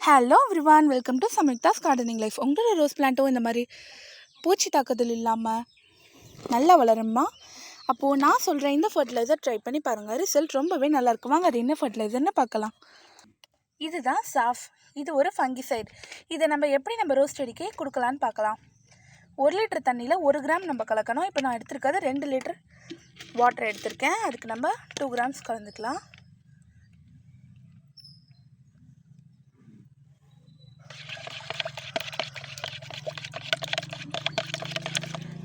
Hello everyone, welcome to Samyuktha's gardening life. உங்களோட rose பிளான்ட்டும் இந்த மாதிரி பூச்சி தாக்குதல் இல்லாமல் நல்லா வளருமா? அப்போது நான் சொல்கிறேன், இந்த ஃபர்டிலைசர் ட்ரை பண்ணி பாருங்கள். ரிசல்ட் ரொம்பவே நல்லாயிருக்கும். வாங்க அது என்ன ஃபர்டிலைசர்னு பார்க்கலாம். இதுதான் சாஃப். இது ஒரு ஃபங்கிசைட். இதை நம்ம எப்படி நம்ம ரோஸ் செடிக்கே கொடுக்கலான்னு பார்க்கலாம். 1 லிட்டர் தண்ணியில் 1 கிராம் நம்ம கலக்கணும். இப்போ நான் எடுத்துருக்கிறது 2 லிட்டர் வாட்டர் எடுத்திருக்கேன். அதுக்கு நம்ம 2 கிராம்ஸ் கலந்துக்கலாம்.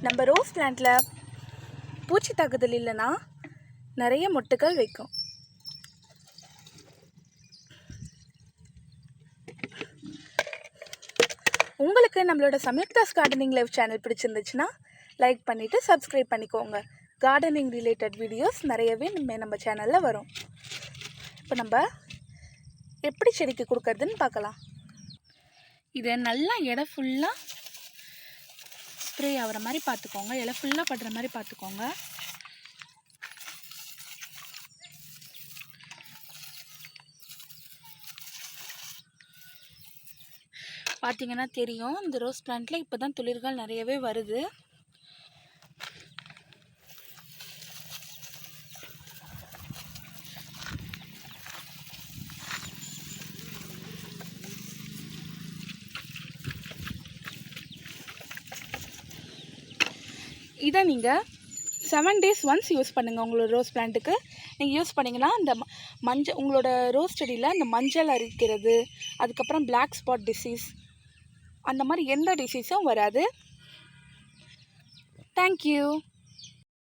நம்ம ரோஸ் பிளான்ட்டில் பூச்சி தாக்குதல் இல்லைன்னா நிறைய மொட்டுக்கள் வைக்கும். உங்களுக்கு நம்மளோட சம்யுக்தாஸ் கார்டனிங் லைஃப் சேனல் பிடிச்சிருந்துச்சுன்னா லைக் பண்ணிவிட்டு சப்ஸ்கிரைப் பண்ணிக்கோங்க. கார்டனிங் ரிலேட்டட் வீடியோஸ் நிறையவே நம்ம சேனலில் வரும். இப்போ நம்ம எப்படி செடிக்கு கொடுக்கறதுன்னு பார்க்கலாம். இதை நல்லா இடம் ஃபுல்லாக ஸ்ப்ரே ஆகிற மாதிரி பார்த்துக்கோங்க. இலை ஃபுல்லாக படுற மாதிரி பார்த்துக்கோங்க. பார்த்தீங்கன்னா தெரியும், இந்த ரோஸ் பிளான்ட்டில் இப்போ தான் துளிர்கள் நிறையவே வருது. இதை நீங்கள் 7 days ஒன்ஸ் யூஸ் பண்ணுங்கள். உங்களோட ரோஸ் பிளான்ட்டுக்கு நீங்கள் யூஸ் பண்ணிங்கன்னா அந்த உங்களோட ரோஸ் செடியில் அந்த மஞ்சள் அரிக்கிறது, அதுக்கப்புறம் பிளாக் ஸ்பாட் டிசீஸ், அந்த மாதிரி எந்த டிசீஸும் வராது. தேங்க்யூ.